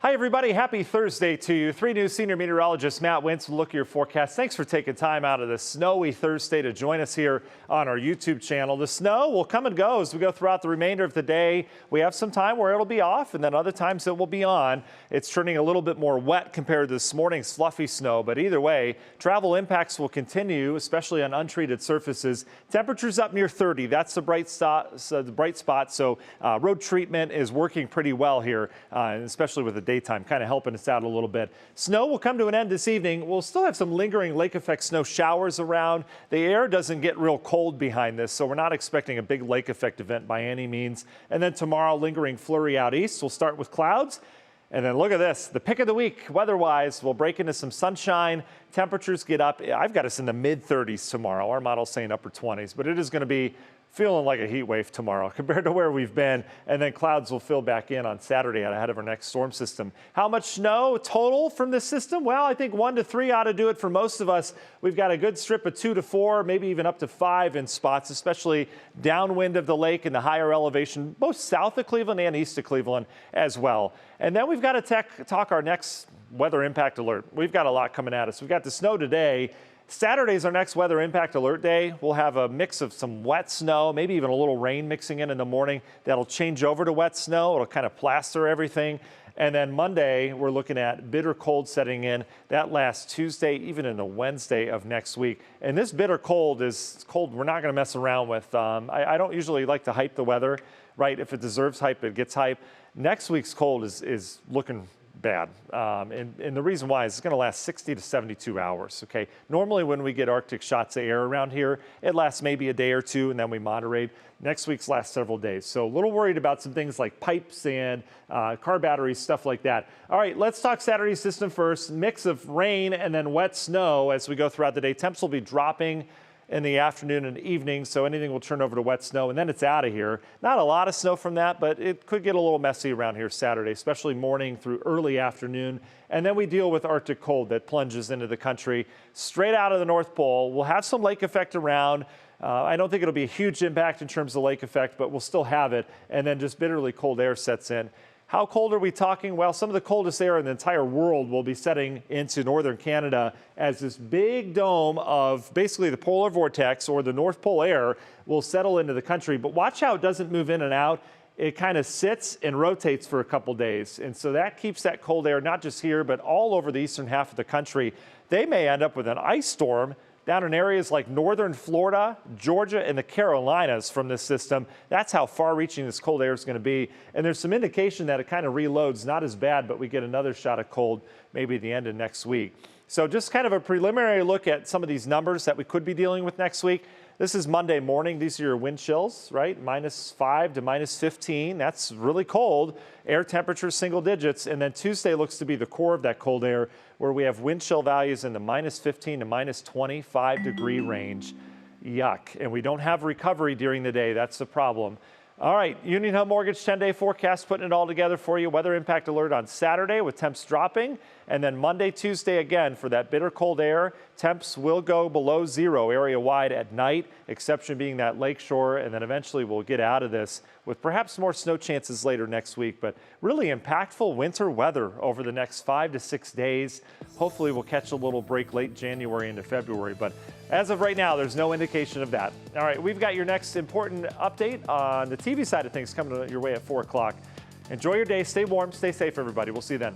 Hi, everybody. Happy Thursday to you. 3 News senior meteorologist Matt Wentz will look at your forecast. Thanks for taking time out of this snowy Thursday to join us here on our YouTube channel. The snow will come and go as we go throughout the remainder of the day. We have some time where it'll be off, and then other times it will be on. It's turning a little bit more wet compared to this morning's fluffy snow, but either way, travel impacts will continue, especially on untreated surfaces. Temperatures up near 30. That's the bright spot. So road treatment is working pretty well here, especially with the daytime, kind of helping us out a little bit. Snow will come to an end this evening. We'll still have some lingering lake effect snow showers around. The air doesn't get real cold behind this, so we're not expecting a big lake effect event by any means. And then tomorrow, lingering flurry out east. We'll start with clouds. And then look at this, the pick of the week weather-wise. We'll break into some sunshine. Temperatures get up. I've got us in the mid-30s tomorrow. Our model's saying upper 20s, but it is going to be feeling like a heat wave tomorrow compared to where we've been. And then clouds will fill back in on Saturday ahead of our next storm system. How much snow total from this system? Well, I think 1 to 3 ought to do it for most of us. We've got a good strip of 2 to 4, maybe even up to 5 in spots, especially downwind of the lake and the higher elevation, both south of Cleveland and east of Cleveland as well. And then we've got to talk our next weather impact alert. We've got a lot coming at us. We've got the snow today. Saturday's our next weather impact alert day. We'll have a mix of some wet snow, maybe even a little rain mixing in the morning. That'll change over to wet snow. It'll kind of plaster everything. And then Monday, we're looking at bitter cold setting in. That lasts Tuesday, even into Wednesday of next week. And this bitter cold is cold we're not going to mess around with. I don't usually like to hype the weather, right? If it deserves hype, it gets hype. Next week's cold is looking bad. And the reason why is it's going to last 60 to 72 hours. Okay. Normally when we get Arctic shots of air around here, it lasts maybe a day or two and then we moderate. Next week's lasts several days. So a little worried about some things like pipes and car batteries, stuff like that. All right, let's talk Saturday system first. Mix of rain and then wet snow as we go throughout the day. Temps will be dropping in the afternoon and evening, so anything will turn over to wet snow, and then it's out of here. Not a lot of snow from that, but it could get a little messy around here Saturday, especially morning through early afternoon. And then we deal with Arctic cold that plunges into the country straight out of the North Pole. We'll have some lake effect around. I don't think it'll be a huge impact in terms of lake effect, but we'll still have it. And then just bitterly cold air sets in. How cold are we talking? Well, some of the coldest air in the entire world will be setting into northern Canada as this big dome of basically the polar vortex or the North Pole air will settle into the country. But watch how it doesn't move in and out. It kind of sits and rotates for a couple days. And so that keeps that cold air not just here, but all over the eastern half of the country. They may end up with an ice storm down in areas like northern Florida, Georgia, and the Carolinas from this system. That's how far-reaching this cold air is going to be. And there's some indication that it kind of reloads, not as bad, but we get another shot of cold maybe at the end of next week. So just kind of a preliminary look at some of these numbers that we could be dealing with next week. This is Monday morning. These are your wind chills, right? -5 to -15. That's really cold. Air temperature single digits. And then Tuesday looks to be the core of that cold air where we have wind chill values in the -15 to -25 degree range. Yuck. And we don't have recovery during the day. That's the problem. All right, Union Home Mortgage 10-day forecast, putting it all together for you. Weather impact alert on Saturday with temps dropping. And then Monday, Tuesday again for that bitter cold air. Temps will go below zero area-wide at night, exception being that lakeshore. And then eventually we'll get out of this with perhaps more snow chances later next week. But really impactful winter weather over the next 5 to 6 days. Hopefully we'll catch a little break late January into February. But as of right now, there's no indication of that. All right, we've got your next important update on the TV side of things coming your way at 4 o'clock. Enjoy your day. Stay warm. Stay safe, everybody. We'll see you then.